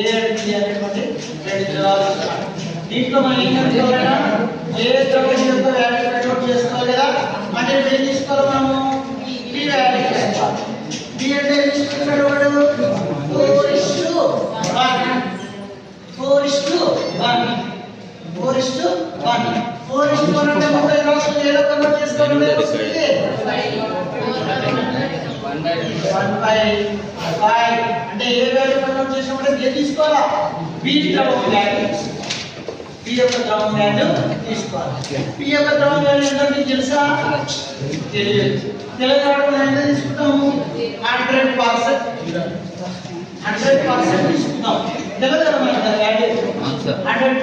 A B అనేటువంటి రెండు ద్రవాలు. దీంట్లో మనం ఏం కనుక్కోవాలన్నా ఏ ద్రవం యొక్క వాల్యూ ఫైండ్ అవుట్ చేసుకోవాలి కదా. అంటే ఏం తీసుకోవాలి మనము బి వాల్యూ తీసుకోవాలి. బి అంటే ఏం తీసుకుంటాడు వాడు 4:1 4:1 4:1 4:1 అంటే మొత్తం రాష్ట్రం ఏదో కన్వర్ట్ చేసుకోవాలంటే వస్తుంది 1/5 అంటే ఏ వాల్యూ కన్వర్ట్ చేసినప్పుడు ఏ తీసుకోవాలా బి ద్రవం వాల్యూ బి యొక్క ద్రవం వాల్యూ తీసుకోవాలి. బి యొక్క ద్రవం వాల్యూ ఏంటో మీకు తెలుసా? తెలియదు. తెలియకపోతే ఎంత తీసుకుంటాము 100% తీసుకుంటాం. తెలియదు మనకి వాల్యూ 100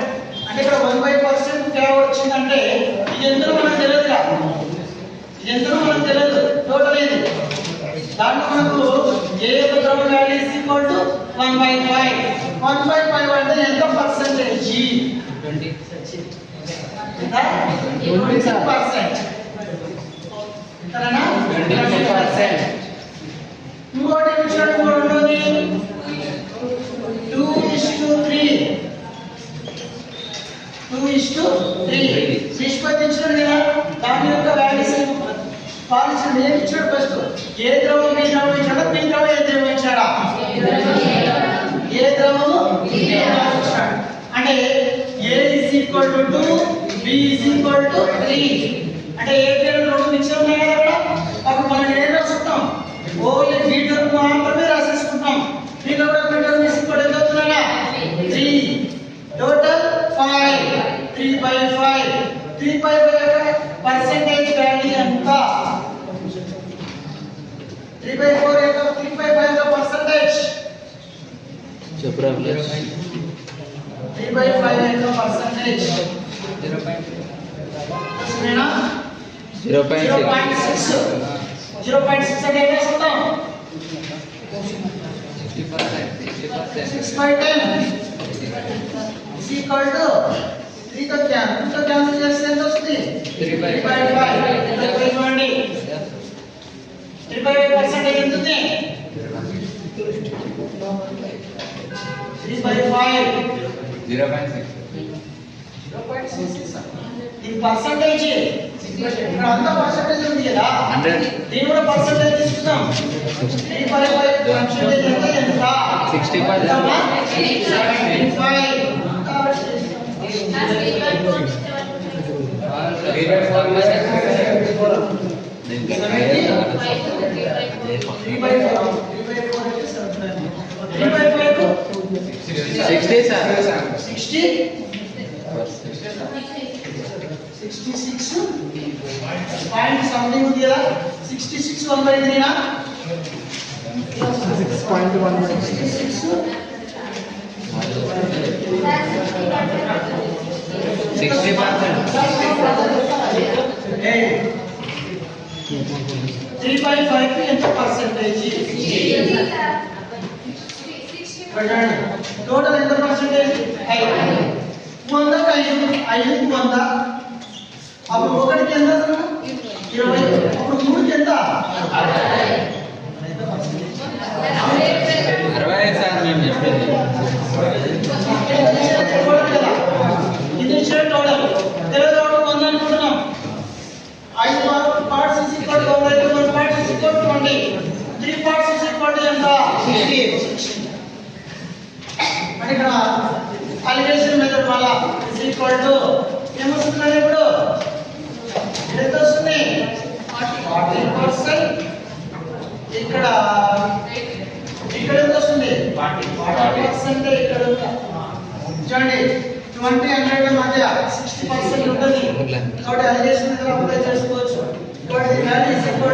అంటే ఇక్కడ 1/5% ఫేవర్ వచ్చిందంటే ఇది ఎంతనో మనకు తెలియదుగా. ఇది ఎంతనో మనకు తెలియదు టోటల్ ఇది. దాంట్లో మనకు ఏ యొక్క ద్రవం వాల్యూ ఈజ్ ఈక్వల్ టు 1/5 1/5 అంటే ఎంత పర్సెంటేజ్ 20 ఎంతనా 20%. ఇంకోటి ఇచ్చాడు రెండోది 2:3 నిష్పత్తించాడు కదా. దాని యొక్క వాల్యూస్ పాలించడం ఏం ఇచ్చాడు? ఫస్ట్ ఏ ద్రవం బి ద్రవం ఇచ్చాడా? బి ద్రవం ఏ ద్రవం ఇచ్చాడా? ఏ ద్రవము బి ద్రవం ఇచ్చాడు. అంటే A is equal to 2 B is equal to 3 అంటే ఏ ద్రవం రెండు మిక్చర్ ఉన్నాయి కదా అక్కడ. అప్పుడు మనం ఏం రాసుకుంటాం? ఓన్లీ బి ద్రవం మాత్రమే రాసేసుకుంటాం. దీనిలో కూడా బి ద్రవం ఈజ్ ఈక్వల్ ఎంత అవుతుందన్నా 3 టోటల్ 5 3/5 3/5 పర్సెంటేజ్ వాల్యూ ఎంత? 3/4 యొక్క 3/5 యొక్క పర్సెంటేజ్ చెప్పరా ప్లస్ 3/5 యొక్క పర్సెంటేజ్ 0.6 అంటే ఏం చేస్తాం? 6/10 is equal to 3 తో క్యాన్సిల్ చేస్తే ఎంత వస్తుంది? 3/5 చూడండి 3/5% ఎంత ఉంది? 3/5 0.6 ఈ పర్సెంటేజ్ ఇక్కడ అంత పర్సెంటేజ్ ఉంది కదా. దీని కూడా పర్సెంటేజ్ తీసుకుందాం. 3/5 పర్సెంటేజ్ ఎంత? 60%. 75 66 పాయింట్ సంథింగ్ ఉంది కదా. 66 1/3 నా 66.1/66 3/5 కి ఎంత పర్సెంటేజ్? టోటల్ ఎంత పర్సెంటేజ్? 5 5కి 100 అప్పుడు ఒకటికి ఎంత? 20 అప్పుడు 3కి ఎంత? 60 సార్ మేము చెప్పేది. ఇది ఇచ్చిన టోటల్ తెలుగు 100 అనుకుంటున్నాం. 5 parts is equal to 1 part is equal to 20 3 parts is equal to ఎంత? 60 అంటే ఇక్కడ అలిగేషన్ మెథడ్ వల్ల is equal to ఏమొస్తుంది ఇప్పుడు? ఎంత వస్తుంది? 40%. ఇక్కడ ఎంత వస్తుంది? 40% ఇక్కడ చూడండి 20 100 మధ్య 60% ఉంటుంది. కాబట్టి అలిగేషన్ మెథడ్ అప్లై చేసుకోవచ్చు. కాబట్టి వాల్యూ is equal